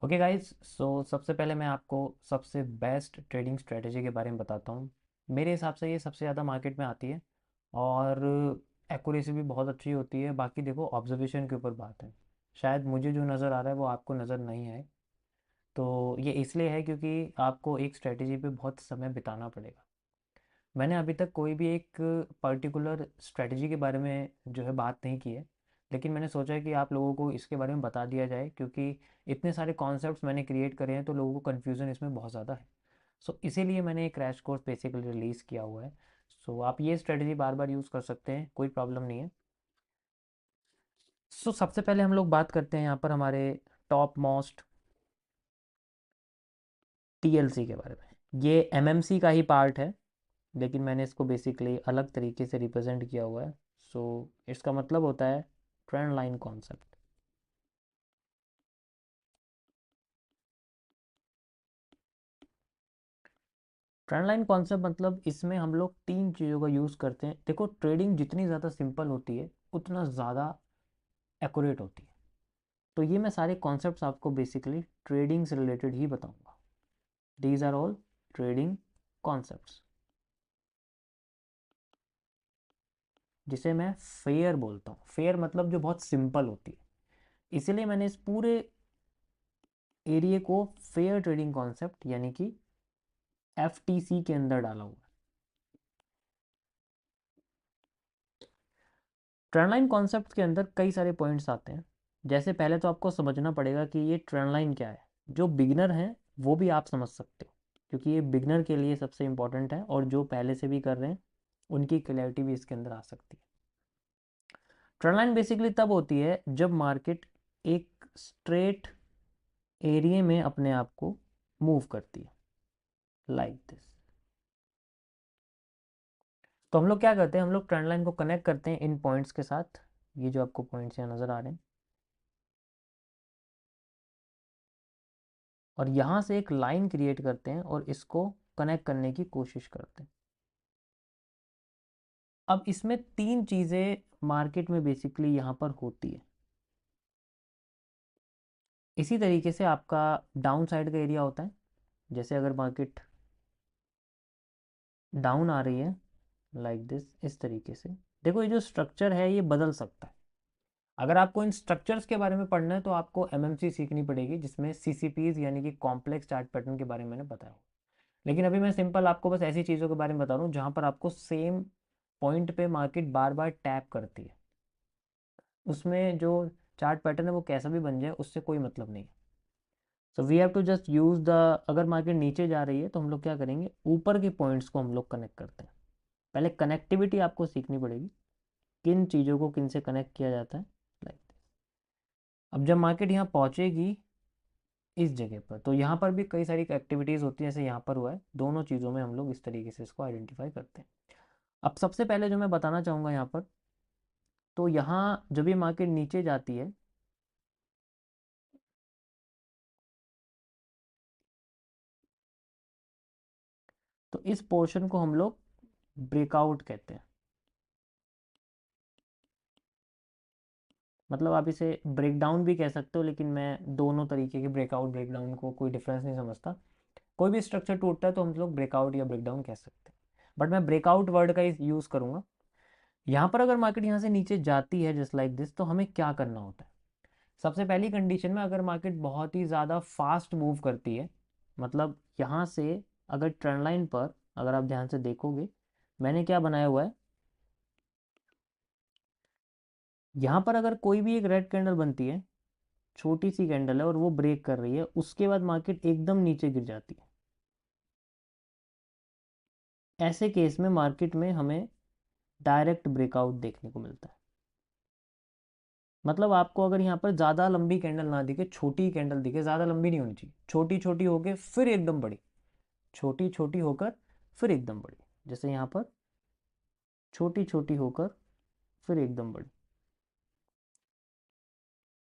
Okay guys, सो सबसे पहले मैं आपको सबसे बेस्ट ट्रेडिंग स्ट्रेटजी के बारे में बताता हूँ। मेरे हिसाब से ये सबसे ज़्यादा मार्केट में आती है और एक्यूरेसी भी बहुत अच्छी होती है। बाकी देखो, ऑब्जर्वेशन के ऊपर बात है। शायद मुझे जो नज़र आ रहा है वो आपको नज़र नहीं आए। तो ये इसलिए है क्योंकि आपको एक स्ट्रेटजी पे बहुत समय बिताना पड़ेगा। मैंने अभी तक कोई भी एक पर्टिकुलर स्ट्रेटजी के बारे में जो है बात नहीं की है, लेकिन मैंने सोचा है कि आप लोगों को इसके बारे में बता दिया जाए, क्योंकि इतने सारे कॉन्सेप्ट्स मैंने क्रिएट करे हैं तो लोगों को कन्फ्यूज़न इसमें बहुत ज़्यादा है। सो इसीलिए मैंने एक क्रैश कोर्स बेसिकली रिलीज़ किया हुआ है। सो आप ये स्ट्रेटजी बार बार यूज़ कर सकते हैं, कोई प्रॉब्लम नहीं है। सो सबसे पहले हम लोग बात करते हैं यहाँ पर हमारे टॉप मोस्ट टीएलसी के बारे में। ये एमएमसी का ही पार्ट है, लेकिन मैंने इसको बेसिकली अलग तरीके से रिप्रेजेंट किया हुआ है। सो इसका मतलब होता है trend line concept. Trend line concept मतलब इसमें हम लोग तीन चीज़ों का यूज़ करते हैं। देखो, ट्रेडिंग जितनी ज़्यादा सिंपल होती है उतना ज़्यादा एक्यूरेट होती है। तो ये मैं सारे कॉन्सेप्ट्स आपको बेसिकली ट्रेडिंग से रिलेटेड ही बताऊंगा। These are all trading concepts, जिसे मैं फेयर बोलता हूँ। फेयर मतलब जो बहुत सिंपल होती है, इसीलिए मैंने इस पूरे एरिया को फेयर ट्रेडिंग कॉन्सेप्ट यानी कि एफटीसी के अंदर डाला हुआ है। ट्रेंड लाइन कॉन्सेप्ट के अंदर कई सारे पॉइंट्स आते हैं। जैसे पहले तो आपको समझना पड़ेगा कि ये ट्रेंड लाइन क्या है। जो बिगिनर हैं वो भी आप समझ सकते हो, क्योंकि ये बिगिनर के लिए सबसे इम्पोर्टेंट है, और जो पहले से भी कर रहे हैं उनकी क्लैरिटी भी इसके अंदर आ सकती है। ट्रेंड लाइन बेसिकली तब होती है जब मार्केट एक स्ट्रेट एरिया में अपने आप को मूव करती है, लाइक दिस। तो हम लोग क्या करते हैं, हम लोग ट्रेंड लाइन को कनेक्ट करते हैं इन पॉइंट्स के साथ। ये जो आपको पॉइंट्स यहाँ नज़र आ रहे हैं, और यहाँ से एक लाइन क्रिएट करते हैं और इसको कनेक्ट करने की कोशिश करते हैं। अब इसमें तीन चीज़ें मार्केट में बेसिकली यहाँ पर होती है। इसी तरीके से आपका डाउन साइड का एरिया होता है। जैसे अगर मार्केट डाउन आ रही है लाइक दिस, इस तरीके से देखो, ये जो स्ट्रक्चर है ये बदल सकता है। अगर आपको इन स्ट्रक्चर्स के बारे में पढ़ना है तो आपको एमएमसी सीखनी पड़ेगी, जिसमें सीसीपीज यानी कि कॉम्प्लेक्स चार्ट पैटर्न के बारे में मैंने बताया। लेकिन अभी मैं सिंपल आपको बस ऐसी चीज़ों के बारे में बता रहा हूँ जहाँ पर आपको सेम पॉइंट पे मार्केट बार बार टैप करती है। उसमें जो चार्ट पैटर्न है वो कैसा भी बन जाए, उससे कोई मतलब नहीं है। So we have to just use the, अगर मार्केट नीचे जा रही है तो हम लोग क्या करेंगे, ऊपर के पॉइंट्स को हम लोग कनेक्ट करते हैं। पहले कनेक्टिविटी आपको सीखनी पड़ेगी, किन चीज़ों को किन से कनेक्ट किया जाता है, लाइक दिस। अब जब मार्केट यहाँ पहुँचेगी इस जगह पर, तो यहाँ पर भी कई सारी एक्टिविटीज़ होती हैं, जैसे यहाँ पर हुआ है। दोनों चीज़ों में हम लोग इस तरीके से इसको आइडेंटिफाई करते हैं। अब सबसे पहले जो मैं बताना चाहूँगा यहाँ पर, तो यहाँ जब ये मार्केट नीचे जाती है, तो इस पोर्शन को हम लोग ब्रेकआउट कहते हैं। मतलब आप इसे ब्रेकडाउन भी कह सकते हो, लेकिन मैं दोनों तरीके के ब्रेकआउट ब्रेकडाउन को कोई डिफरेंस नहीं समझता। कोई भी स्ट्रक्चर टूटता है तो हम लोग ब्रेकआउट या ब्रेकडाउन कह सकते हैं, बट मैं ब्रेकआउट वर्ड का यूज़ करूँगा। यहाँ पर अगर मार्केट यहाँ से नीचे जाती है जस्ट लाइक दिस, तो हमें क्या करना होता है। सबसे पहली कंडीशन में, अगर मार्केट बहुत ही ज़्यादा फास्ट मूव करती है, मतलब यहाँ से अगर ट्रेंड लाइन पर अगर आप ध्यान से देखोगे, मैंने क्या बनाया हुआ है, यहाँ पर अगर कोई भी एक रेड कैंडल बनती है, छोटी सी कैंडल है और वो ब्रेक कर रही है, उसके बाद मार्केट एकदम नीचे गिर जाती है, ऐसे केस में मार्केट में हमें डायरेक्ट ब्रेकआउट देखने को मिलता है। मतलब आपको अगर यहाँ पर ज़्यादा लंबी कैंडल ना दिखे, छोटी कैंडल दिखे, ज़्यादा लंबी नहीं होनी चाहिए, छोटी छोटी होके फिर एकदम बड़ी, छोटी छोटी होकर फिर एकदम बड़ी, जैसे यहाँ पर छोटी छोटी होकर फिर एकदम बड़ी।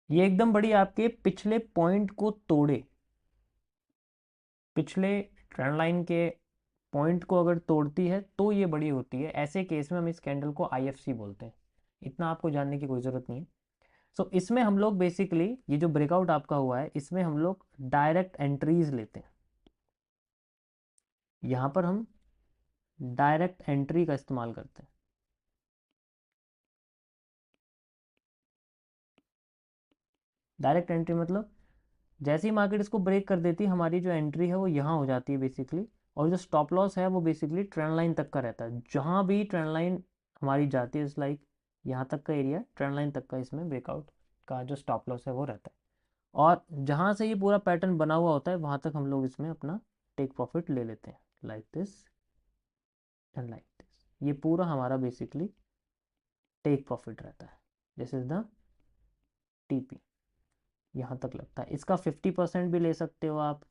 ये एकदम बड़ी आपके पिछले पॉइंट को तोड़े, पिछले ट्रेंड लाइन के पॉइंट को अगर तोड़ती है तो ये बड़ी होती है। ऐसे केस में हम इस कैंडल को आईएफसी बोलते हैं। इतना आपको जानने की कोई ज़रूरत नहीं है। सो इसमें हम लोग बेसिकली ये जो ब्रेकआउट आपका हुआ है इसमें हम लोग डायरेक्ट एंट्रीज लेते हैं। यहां पर हम डायरेक्ट एंट्री का इस्तेमाल करते हैं। डायरेक्ट एंट्री मतलब जैसे ही मार्केट इसको ब्रेक कर देती है हमारी जो एंट्री है वो यहाँ हो जाती है बेसिकली, और जो स्टॉप लॉस है वो बेसिकली ट्रेंड लाइन तक का रहता है। जहाँ भी ट्रेंड लाइन हमारी जाती है इस लाइक यहाँ तक का एरिया ट्रेंड लाइन तक का इसमें ब्रेकआउट का जो स्टॉप लॉस है वो रहता है, और जहाँ से ये पूरा पैटर्न बना हुआ होता है वहाँ तक हम लोग इसमें अपना टेक प्रॉफिट ले लेते हैं, like this and like this. ये पूरा हमारा बेसिकली टेक प्रॉफिट रहता है। दिस इज द टीपी, यहाँ तक लगता है। इसका 50% भी ले सकते हो आप,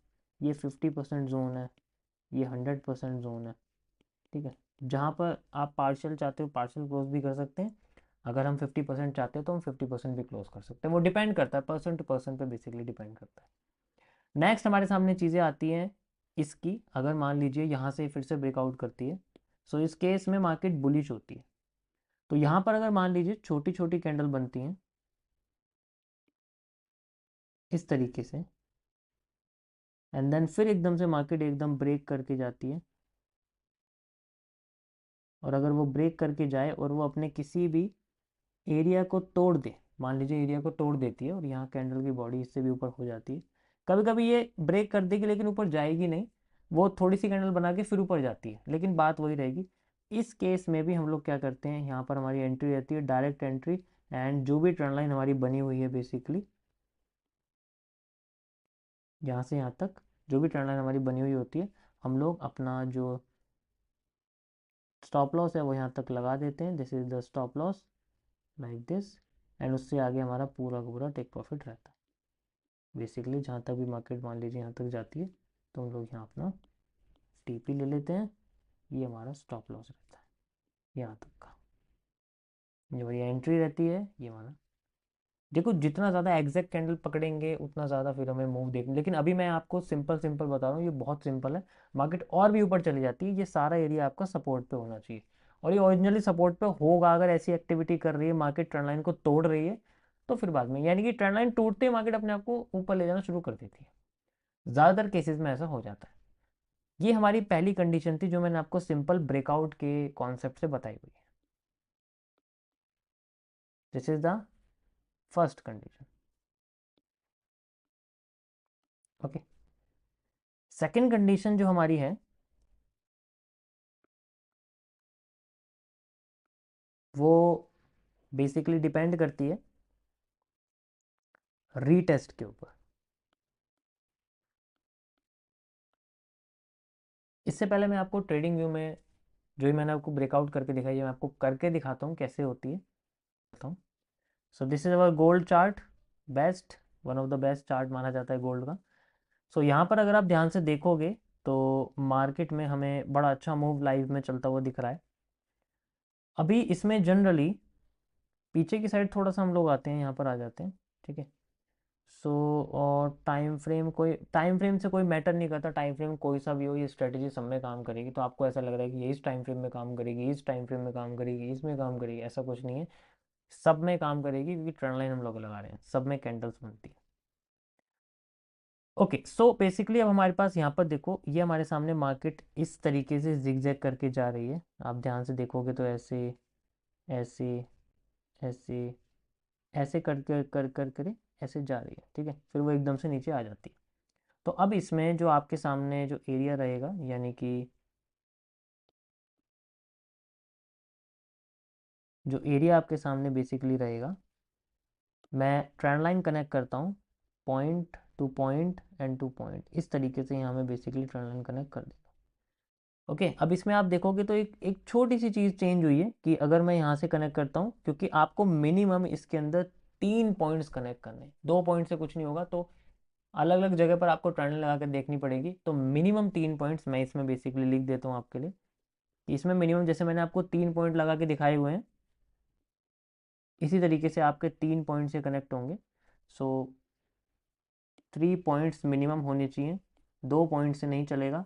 ये 50% जोन है, ये 100% जोन है, ठीक है। जहाँ पर आप पार्शियल चाहते हो पार्शियल क्लोज भी कर सकते हैं, अगर हम 50% चाहते हो तो हम 50% भी क्लोज कर सकते हैं। वो डिपेंड करता है, पर्सन टू पर्सन पे बेसिकली डिपेंड करता है। नेक्स्ट हमारे सामने चीज़ें आती हैं इसकी, अगर मान लीजिए यहाँ से फिर से ब्रेकआउट करती है, सो इस केस में मार्केट बुलिश होती है। तो यहाँ पर अगर मान लीजिए छोटी छोटी कैंडल बनती हैं इस तरीके से, एंड देन फिर एकदम से मार्केट एकदम ब्रेक करके जाती है, और अगर वो ब्रेक करके जाए और वो अपने किसी भी एरिया को तोड़ दे, मान लीजिए एरिया को तोड़ देती है और यहाँ कैंडल की बॉडी इससे भी ऊपर हो जाती है, कभी कभी ये ब्रेक कर देगी लेकिन ऊपर जाएगी नहीं, वो थोड़ी सी कैंडल बना के फिर ऊपर जाती है, लेकिन बात वही रहेगी। इस केस में भी हम लोग क्या करते हैं, यहाँ पर हमारी एंट्री रहती है डायरेक्ट एंट्री, एंड जो भी ट्रेंड लाइन हमारी बनी हुई है बेसिकली यहाँ से यहाँ तक जो भी ट्रेंड लाइन हमारी बनी हुई होती है, हम लोग अपना जो स्टॉप लॉस है वो यहाँ तक लगा देते हैं। This is the stop loss like this, and उससे आगे हमारा पूरा का पूरा टेक प्रॉफिट रहता है। बेसिकली जहाँ तक भी मार्केट मान लीजिए यहाँ तक जाती है तो हम लोग यहाँ अपना टीपी ले लेते हैं, ये हमारा स्टॉप लॉस रहता है यहाँ तक का। जो हमारी एंट्री रहती है ये हमारा, देखो जितना ज़्यादा एग्जैक्ट कैंडल पकड़ेंगे उतना ज़्यादा फिर हमें मूव देखने, लेकिन अभी मैं आपको सिंपल सिंपल बता रहा हूँ, ये बहुत सिंपल है। मार्केट और भी ऊपर चली जाती है, ये सारा एरिया आपका सपोर्ट पे होना चाहिए, और ये ओरिजिनली सपोर्ट पे होगा। अगर ऐसी एक्टिविटी कर रही है मार्केट ट्रेंड लाइन को तोड़ रही है तो फिर बाद में, यानी कि ट्रेंड लाइन टूटते ही मार्केट अपने आप को ऊपर ले जाना शुरू कर देती है, ज़्यादातर केसेस में ऐसा हो जाता है। ये हमारी पहली कंडीशन थी जो मैंने आपको सिंपल ब्रेकआउट के कॉन्सेप्ट से बताई हुई है। This is the first condition. Okay, second condition जो हमारी है वो बेसिकली डिपेंड करती है रीटेस्ट के ऊपर। इससे पहले मैं आपको ट्रेडिंग व्यू में जो ही मैंने आपको ब्रेकआउट करके दिखाई है मैं आपको करके दिखाता हूँ कैसे होती है, बताऊँ। So this is our gold chart, best, one of the best chart माना जाता है गोल्ड का। सो यहाँ पर अगर आप ध्यान से देखोगे तो मार्केट में हमें बड़ा अच्छा मूव लाइव में चलता हुआ दिख रहा है। अभी इसमें जनरली पीछे की साइड थोड़ा सा हम लोग आते हैं, यहाँ पर आ जाते हैं, ठीक है। सो और टाइम फ्रेम से कोई मैटर नहीं करता, टाइम फ्रेम कोई सा भी हो, ये स्ट्रेटेजी सब में काम करेगी। तो आपको ऐसा लग रहा है कि ये इस टाइम फ्रेम में काम करेगी, इस टाइम फ्रेम में काम करेगी, इसमें काम करेगी, ऐसा कुछ नहीं है, सब में काम करेगी, क्योंकि ट्रेंड लाइन हम लोग लगा रहे हैं, सब में कैंडल्स बनती है। ओके, सो बेसिकली अब हमारे पास यहाँ पर देखो, ये हमारे सामने मार्केट इस तरीके से जिगजैग करके जा रही है। आप ध्यान से देखोगे तो ऐसे ऐसे ऐसे ऐसे कर ऐसे जा रही है, ठीक है, फिर वो एकदम से नीचे आ जाती है। तो अब इसमें जो आपके सामने जो एरिया रहेगा, यानी कि जो एरिया आपके सामने बेसिकली रहेगा, मैं ट्रेंड लाइन कनेक्ट करता हूँ point two point and two point, इस तरीके से यहाँ मैं बेसिकली ट्रेंड लाइन कनेक्ट कर देता हूँ। ओके, अब इसमें आप देखोगे तो एक एक छोटी सी चीज़ चेंज हुई है कि अगर मैं यहाँ से कनेक्ट करता हूँ, क्योंकि आपको मिनिमम इसके अंदर 3 पॉइंट्स कनेक्ट करने हैं, 2 पॉइंट से कुछ नहीं होगा, तो अलग अलग जगह पर आपको ट्रेंड लगा कर देखनी पड़ेगी। तो मिनिमम 3 पॉइंट्स मैं इसमें बेसिकली लिख देता हूँ आपके लिए। इसमें मिनिमम जैसे मैंने आपको 3 पॉइंट लगा के दिखाए हुए हैं, इसी तरीके से आपके 3 पॉइंट से कनेक्ट होंगे। सो 3 पॉइंट्स मिनिमम होने चाहिए, 2 पॉइंट से नहीं चलेगा,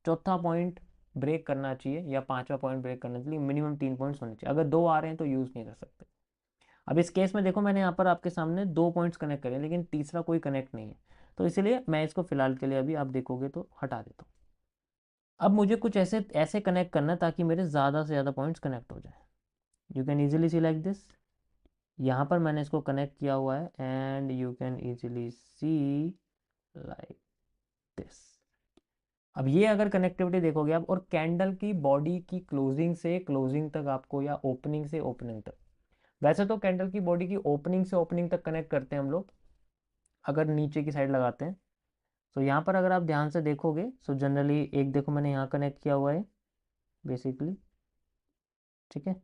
चौथा पॉइंट ब्रेक करना चाहिए या पांचवा पॉइंट ब्रेक करना चाहिए, मिनिमम 3 पॉइंट्स होने चाहिए। अगर 2 आ रहे हैं तो यूज़ नहीं कर सकते। अब इस केस में देखो मैंने यहाँ पर आपके सामने 2 पॉइंट्स कनेक्ट करे लेकिन तीसरा कोई कनेक्ट नहीं है, तो इसलिए मैं इसको फिलहाल के लिए अभी आप देखोगे तो हटा देता हूँ। अब मुझे कुछ ऐसे ऐसे कनेक्ट करना है ताकि मेरे ज़्यादा से ज़्यादा पॉइंट्स कनेक्ट हो जाए। You can easily see like this, यहाँ पर मैंने इसको कनेक्ट किया हुआ है and you can easily see like this. अब ये अगर कनेक्टिविटी देखोगे आप, और कैंडल की बॉडी की क्लोजिंग से क्लोजिंग तक आपको, या ओपनिंग से ओपनिंग तक, वैसे तो कैंडल की बॉडी की ओपनिंग से ओपनिंग तक कनेक्ट करते हैं हम लोग अगर नीचे की साइड लगाते हैं। तो यहाँ पर अगर आप ध्यान से देखोगे सो जनरली एक देखो मैंने यहाँ कनेक्ट किया हुआ है बेसिकली, ठीक है।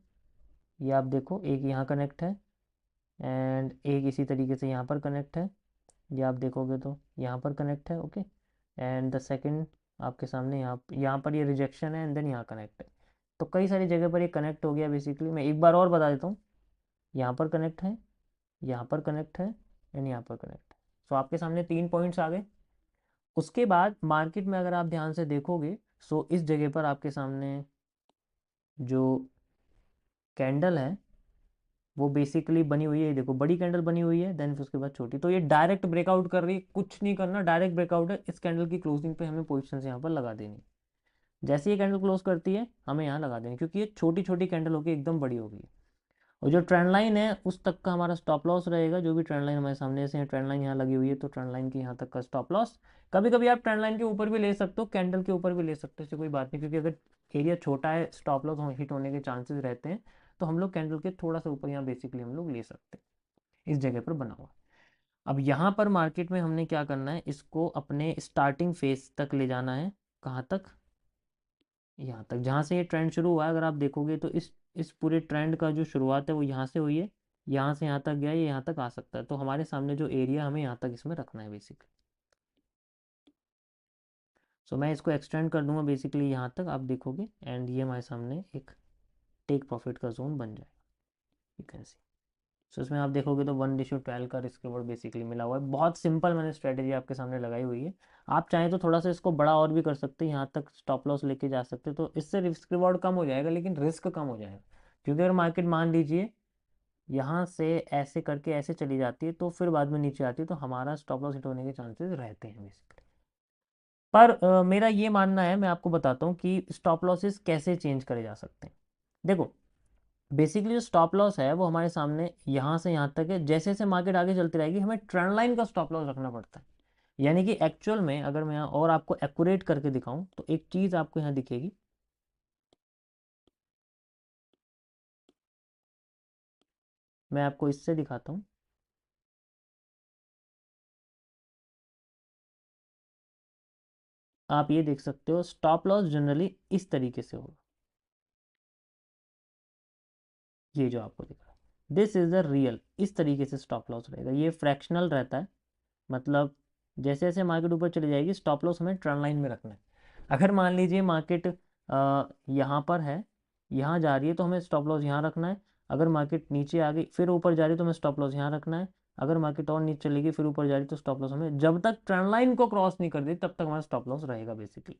ये आप देखो एक यहाँ कनेक्ट है एंड एक इसी तरीके से यहाँ पर कनेक्ट है, ये आप देखोगे तो यहाँ पर कनेक्ट है, ओके। एंड द सेकंड आपके सामने यहाँ पर ये रिजेक्शन है एंड देन यहाँ कनेक्ट है। तो कई सारी जगह पर ये कनेक्ट हो गया बेसिकली। मैं एक बार और बता देता हूँ, यहाँ पर कनेक्ट है, यहाँ पर कनेक्ट है एंड यहाँ पर कनेक्ट है। सो आपके सामने 3 पॉइंट्स आ गए। उसके बाद मार्केट में अगर आप ध्यान से देखोगे सो इस जगह पर आपके सामने जो कैंडल है वो बेसिकली बनी हुई है, देखो बड़ी कैंडल बनी हुई है, देन फिर उसके बाद छोटी। तो ये डायरेक्ट ब्रेकआउट कर रही है, कुछ नहीं करना, डायरेक्ट ब्रेकआउट है। इस कैंडल की क्लोजिंग पे हमें पोजिशन यहाँ पर लगा देनी, जैसे ये कैंडल क्लोज करती है हमें यहाँ लगा देनी, क्योंकि ये छोटी छोटी कैंडल होगी एकदम बड़ी होगी। और जो ट्रेंड लाइन है उस तक का हमारा स्टॉप लॉस रहेगा, जो भी ट्रेंड लाइन हमारे सामने, जैसे ट्रेंड लाइन यहाँ लगी हुई है तो ट्रेंड लाइन के यहाँ तक का स्टॉप लॉस। कभी कभी आप ट्रेंड लाइन के ऊपर भी ले सकते हो, कैंडल के ऊपर भी ले सकते हो, इससे कोई बात नहीं, क्योंकि अगर एरिया छोटा है स्टॉप लॉस हिट होने के चांसेस रहते हैं, तो हम लोग कैंडल के थोड़ा सा ऊपर यहाँ बेसिकली हम लोग ले सकते हैं, इस जगह पर बना हुआ। अब यहाँ पर मार्केट में हमने क्या करना है, इसको अपने स्टार्टिंग फेज तक ले जाना है। कहाँ तक? यहाँ तक, जहाँ से ये ट्रेंड शुरू हुआ है। अगर आप देखोगे तो इस पूरे ट्रेंड का जो शुरुआत है वो यहाँ से हुई है, यहाँ से यहाँ तक गया, ये यहाँ तक आ सकता है। तो हमारे सामने जो एरिया हमें यहाँ तक इसमें रखना है बेसिकली। सो मैं इसको एक्सटेंड कर दूंगा बेसिकली यहाँ तक, आप देखोगे एंड ये हमारे सामने एक टेक प्रॉफिट का जोन बन जाएगा, यू कैन सी। सो इसमें आप देखोगे तो 1:12 का रिस्क रिवॉर्ड बेसिकली मिला हुआ है। बहुत सिंपल मैंने स्ट्रेटेजी आपके सामने लगाई हुई है। आप चाहें तो थोड़ा सा इसको बड़ा और भी कर सकते हैं, यहाँ तक स्टॉप लॉस लेके जा सकते हैं, तो इससे रिस्क रिवॉर्ड कम हो जाएगा लेकिन रिस्क कम हो जाएगा। क्योंकि अगर मार्केट मान लीजिए यहाँ से ऐसे करके ऐसे चली जाती है तो फिर बाद में नीचे आती है, तो हमारा स्टॉप लॉस हिट होने के चांसेस रहते हैं बेसिकली। पर मेरा ये मानना है, मैं आपको बताता हूँ कि स्टॉप लॉसेस कैसे चेंज करे जा सकते हैं। देखो बेसिकली जो स्टॉप लॉस है वो हमारे सामने यहाँ से यहाँ तक है। जैसे जैसे मार्केट आगे चलती रहेगी हमें ट्रेंड लाइन का स्टॉप लॉस रखना पड़ता है। यानी कि एक्चुअल में अगर मैं यहाँ और आपको एक्यूरेट करके दिखाऊं तो एक चीज आपको यहाँ दिखेगी, मैं आपको इससे दिखाता हूँ। आप ये देख सकते हो स्टॉप लॉस जनरली इस तरीके से होगा, ये जो आपको दिख रहा है दिस इज द रियल, इस तरीके से स्टॉप लॉस रहेगा। ये फ्रैक्शनल रहता है, मतलब जैसे जैसे मार्केट ऊपर चली जाएगी स्टॉप लॉस हमें ट्रेंड लाइन में रखना है। अगर मान लीजिए मार्केट यहाँ पर है, यहाँ जा रही है तो हमें स्टॉप लॉस यहाँ रखना है। अगर मार्केट नीचे आ गई फिर ऊपर जा रही है तो हमें स्टॉप लॉस यहाँ रखना है। अगर मार्केट और नीचे चलेगी फिर ऊपर जा रही है तो स्टॉप लॉस हमें, जब तक ट्रेंड लाइन को क्रॉस नहीं कर दी तब तक हमारा स्टॉप लॉस रहेगा बेसिकली।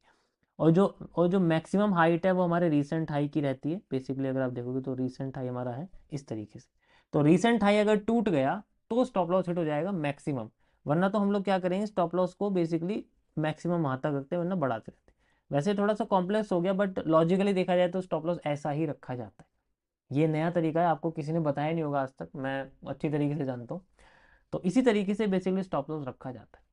और जो मैक्सिमम हाइट है वो हमारे रीसेंट हाई की रहती है बेसिकली। अगर आप देखोगे तो रीसेंट हाई हमारा है इस तरीके से, तो रीसेंट हाई अगर टूट गया तो स्टॉप लॉस हिट हो जाएगा मैक्सिमम। वरना तो हम लोग क्या करेंगे, स्टॉप लॉस को बेसिकली मैक्सिमम वहां तक रखते हैं, वरना बढ़ाते रहते हैं। वैसे थोड़ा सा कॉम्प्लेक्स हो गया बट लॉजिकली देखा जाए तो स्टॉप लॉस ऐसा ही रखा जाता है। ये नया तरीका है, आपको किसी ने बताया नहीं होगा आज तक, मैं अच्छी तरीके से जानता हूँ। तो इसी तरीके से बेसिकली स्टॉप लॉस रखा जाता है।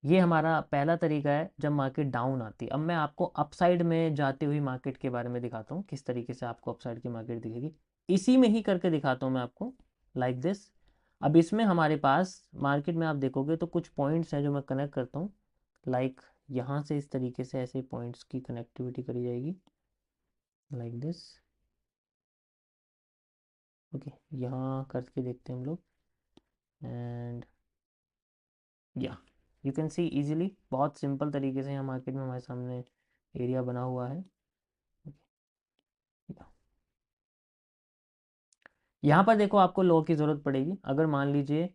ये हमारा पहला तरीका है जब मार्केट डाउन आती है। अब मैं आपको अपसाइड में जाती हुई मार्केट के बारे में दिखाता हूँ, किस तरीके से आपको अपसाइड की मार्केट दिखेगी। इसी में ही करके दिखाता हूँ मैं आपको, लाइक दिस। अब इसमें हमारे पास मार्केट में आप देखोगे तो कुछ पॉइंट्स हैं जो मैं कनेक्ट करता हूँ, लाइक यहाँ से इस तरीके से ऐसे पॉइंट्स की कनेक्टिविटी करी जाएगी, लाइक दिस, ओके। यहाँ करके देखते हैं हम लोग एंड या यू कैन सी इजीली, बहुत सिंपल तरीके से यहाँ मार्केट में हमारे सामने एरिया बना हुआ है। यहाँ पर देखो आपको लो की ज़रूरत पड़ेगी। अगर मान लीजिए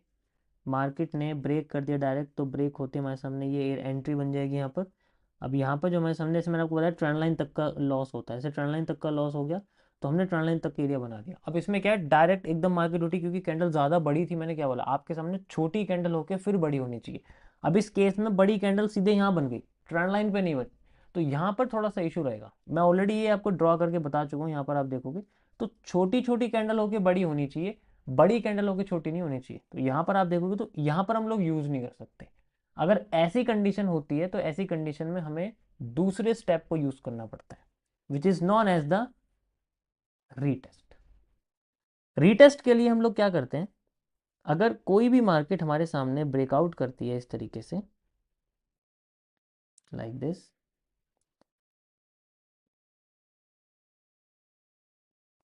मार्केट ने ब्रेक कर दिया डायरेक्ट, तो ब्रेक होते हमारे सामने ये एंट्री बन जाएगी यहाँ पर। अब यहाँ पर जो हमारे सामने, से मैंने आपको बताया ट्रेंड लाइन तक का लॉस होता है, ऐसे ट्रेंड लाइन तक का लॉस हो गया तो हमने ट्रेंड लाइन तक एरिया बना दिया। अब इसमें क्या है, डायरेक्ट एकदम मार्केट उठी, क्योंकि कैंडल ज़्यादा बड़ी थी, मैंने क्या बोला आपके सामने, छोटी कैंडल होकर फिर बड़ी होनी चाहिए। अब इस केस में बड़ी कैंडल सीधे यहाँ बन गई, ट्रेंड लाइन पे नहीं बनी, तो यहाँ पर थोड़ा सा इशू रहेगा। मैं ऑलरेडी ये आपको ड्रॉ करके बता चुका हूँ, यहाँ पर आप देखोगे तो छोटी छोटी कैंडल होकर बड़ी होनी चाहिए, बड़ी कैंडल होकर छोटी नहीं होनी चाहिए। तो यहाँ पर आप देखोगे तो यहाँ पर हम लोग यूज़ नहीं कर सकते। अगर ऐसी कंडीशन होती है तो ऐसी कंडीशन में हमें दूसरे स्टेप को यूज करना पड़ता है, which is known as the retest. Retest के लिए हम लोग क्या करते हैं, अगर कोई भी मार्केट हमारे सामने ब्रेकआउट करती है इस तरीके से, लाइक दिस,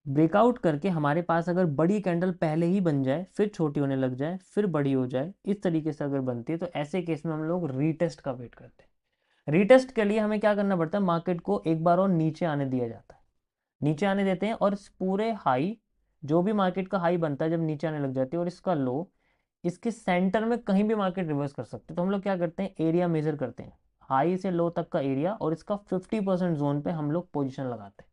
ब्रेकआउट करके हमारे पास अगर बड़ी कैंडल पहले ही बन जाए, फिर छोटी होने लग जाए, फिर बड़ी हो जाए, इस तरीके से अगर बनती है, तो ऐसे केस में हम लोग रीटेस्ट का वेट करते हैं। रीटेस्ट के लिए हमें क्या करना पड़ता है, मार्केट को एक बार और नीचे आने दिया जाता है, नीचे आने देते हैं, और इस पूरे हाई, जो भी मार्केट का हाई बनता है जब नीचे आने लग जाती है, और इसका लो, इसके सेंटर में कहीं भी मार्केट रिवर्स कर सकते हैं। तो हम लोग क्या करते हैं, एरिया मेजर करते हैं, हाई से लो तक का एरिया, और इसका 50% जोन पे हम लोग पोजीशन लगाते हैं।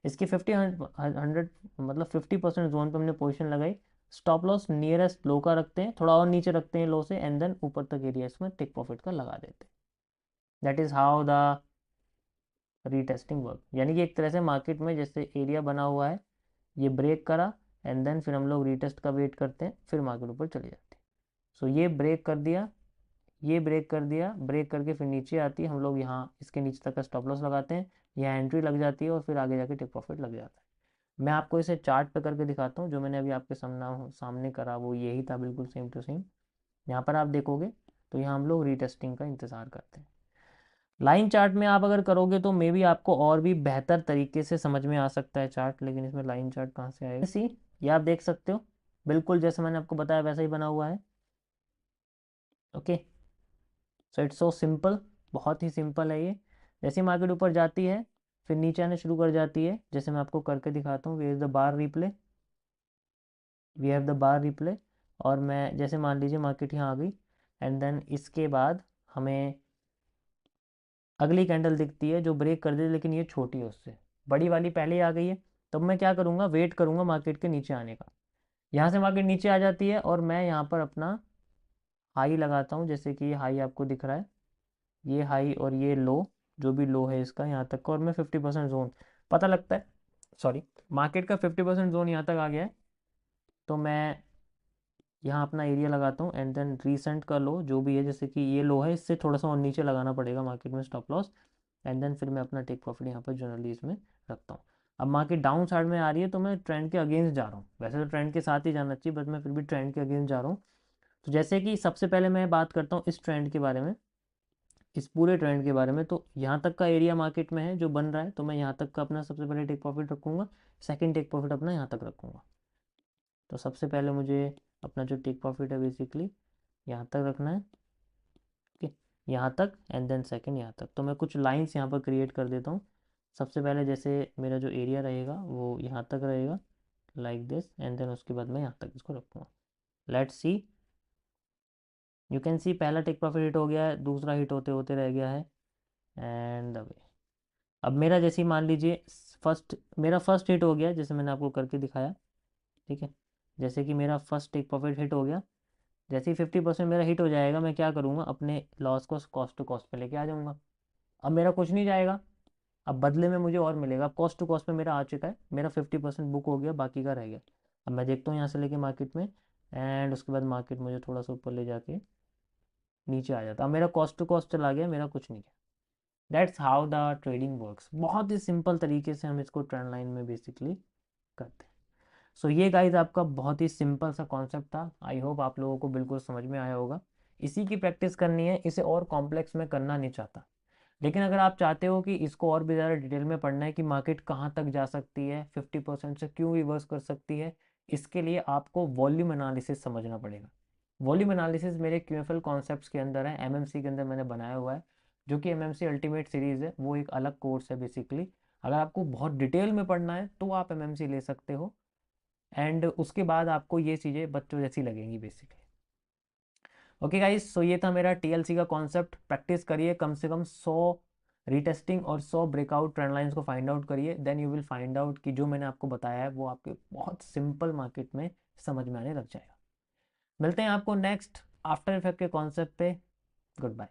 इसकी 50 100 मतलब 50% जोन पे हमने पोजीशन लगाई। स्टॉप लॉस नियरेस्ट लो का रखते हैं, थोड़ा और नीचे रखते हैं लो से, एंड देन ऊपर तक एरिया इसमें टेक प्रॉफिट का लगा देते हैं। That is how the retesting work. यानी कि एक तरह से मार्केट में जैसे एरिया बना हुआ है, ये ब्रेक करा, एंड देन फिर हम लोग रीटेस्ट का वेट करते हैं, फिर मार्केट ऊपर चली जाती है। सो ये ब्रेक कर दिया, ये ब्रेक कर दिया, ब्रेक करके फिर नीचे आती है, हम लोग यहाँ इसके नीचे तक का स्टॉप लॉस लगाते हैं, यहाँ एंट्री लग जाती है, और फिर आगे जाके टेक प्रॉफिट लग जाता है। मैं आपको इसे चार्ट पे करके दिखाता हूँ, जो मैंने अभी आपके सामने करा वो यही था, बिल्कुल सेम टू सेम। यहाँ पर आप देखोगे तो यहाँ हम लोग रीटेस्टिंग का इंतज़ार करते हैं। लाइन चार्ट में आप अगर करोगे तो मे बी आपको और भी बेहतर तरीके से समझ में आ सकता है चार्ट, लेकिन इसमें लाइन चार्ट कहाँ से आएगा। सी, ये आप देख सकते हो, बिल्कुल जैसे मैंने आपको बताया वैसा ही बना हुआ है। Okay, so it's so simple, बहुत ही सिंपल है ये। जैसे मार्केट ऊपर जाती है, फिर नीचे आने शुरू कर जाती है, जैसे मैं आपको करके दिखाता हूँ। We is the bar replay, we have the bar replay, और मैं जैसे मान लीजिए मार्केट यहाँ आ गई, एंड देन इसके बाद हमें अगली कैंडल दिखती है जो ब्रेक कर दे, लेकिन ये छोटी है उससे, बड़ी वाली पहले ही आ गई है। तब मैं क्या करूँगा, वेट करूँगा मार्केट के नीचे आने का। यहाँ से मार्केट नीचे आ जाती है, और मैं यहाँ पर अपना हाई लगाता हूँ, जैसे कि ये हाई आपको दिख रहा है, ये हाई और ये लो, जो भी लो है इसका यहाँ तक का, और मैं 50% जोन पता लगता है, सॉरी, मार्केट का 50% जोन यहाँ तक आ गया है, तो मैं यहाँ अपना एरिया लगाता हूँ, एंड देन रीसेंट का लो जो भी है, जैसे कि ये लो है, इससे थोड़ा सा और नीचे लगाना पड़ेगा मार्केट में स्टॉप लॉस, एंड देन फिर मैं अपना टेक प्रॉफिट यहाँ पर जनरली इसमें रखता हूँ। अब मार्केट डाउन साइड में आ रही है, तो मैं ट्रेंड के अगेंस्ट जा रहा हूँ, वैसे तो ट्रेंड के साथ ही जाना चाहिए, बट मैं फिर भी ट्रेंड के अगेंस्ट जा रहा हूँ। तो जैसे कि सबसे पहले मैं बात करता हूँ इस ट्रेंड के बारे में, इस पूरे ट्रेंड के बारे में, तो यहाँ तक का एरिया मार्केट में है जो बन रहा है, तो मैं यहाँ तक का अपना सबसे पहले टेक प्रॉफिट रखूँगा, सेकंड टेक प्रॉफिट अपना यहाँ तक रखूँगा। तो सबसे पहले मुझे अपना जो टेक प्रॉफिट है बेसिकली यहाँ तक रखना है, ओके, यहाँ तक, एंड देन सेकंड यहाँ तक। तो मैं कुछ लाइंस यहाँ पर क्रिएट कर देता हूँ। सबसे पहले जैसे मेरा जो एरिया रहेगा वो यहाँ तक रहेगा, लाइक दिस, एंड देन उसके बाद मैं यहाँ तक इसको रखूँगा। Let's see, you can see पहला टेक प्रॉफिट हिट हो गया है, दूसरा हिट होते होते रह गया है, एंड अवे। अब मेरा जैसे ही मान लीजिए मेरा फर्स्ट हिट हो गया, जैसे मैंने आपको करके दिखाया, ठीक है, जैसे कि मेरा फर्स्ट टेक प्रॉफिट हिट हो गया, जैसे ही 50% मेरा हिट हो जाएगा, मैं क्या करूँगा, अपने लॉस को कॉस्ट टू कॉस्ट पे लेके आ जाऊँगा। अब मेरा कुछ नहीं जाएगा, अब बदले में मुझे और मिलेगा। अब कॉस्ट टू कॉस्ट पे मेरा आ चुका है, मेरा 50% बुक हो गया, बाकी का रह गया। अब मैं देखता हूँ यहाँ से लेके मार्केट में, एंड उसके बाद मार्केट मुझे थोड़ा सा ऊपर ले जाके नीचे आ जाता। अब मेरा कॉस्ट टू कॉस्ट चला गया, मेरा कुछ नहीं गया। That's how the trading works. बहुत ही सिंपल तरीके से हम इसको ट्रेंड लाइन में बेसिकली करते हैं। सो ये गाइज आपका बहुत ही सिंपल सा कॉन्सेप्ट था, आई होप आप लोगों को बिल्कुल समझ में आया होगा। इसी की प्रैक्टिस करनी है, इसे और कॉम्प्लेक्स में करना नहीं चाहता। लेकिन अगर आप चाहते हो कि इसको और भी ज़्यादा डिटेल में पढ़ना है कि मार्केट कहाँ तक जा सकती है, 50% से क्यों रिवर्स कर सकती है, इसके लिए आपको वॉल्यूम एनालिसिस समझना पड़ेगा। वॉल्यूम एनालिसिस मेरे क्यूएफएल कॉन्सेप्ट्स के अंदर है, एमएमसी के अंदर मैंने बनाया हुआ है, जो कि एमएमसी अल्टीमेट सीरीज़ है, वो एक अलग कोर्स है बेसिकली। अगर आपको बहुत डिटेल में पढ़ना है तो आप एमएमसी ले सकते हो, एंड उसके बाद आपको ये चीज़ें बच्चों जैसी लगेंगी बेसिकली। ओके गाइस, सो ये था मेरा टीएलसी का कॉन्सेप्ट। प्रैक्टिस करिए, कम से कम 100 रीटेस्टिंग और 100 ब्रेकआउट ट्रेंड लाइंस को फाइंड आउट करिए, then you will find out कि जो मैंने आपको बताया है वो आपके बहुत सिंपल मार्केट में समझ में आने लग जाएगा। मिलते हैं आपको नेक्स्ट आफ्टर इफेक्ट के कॉन्सेप्ट पे। Good bye.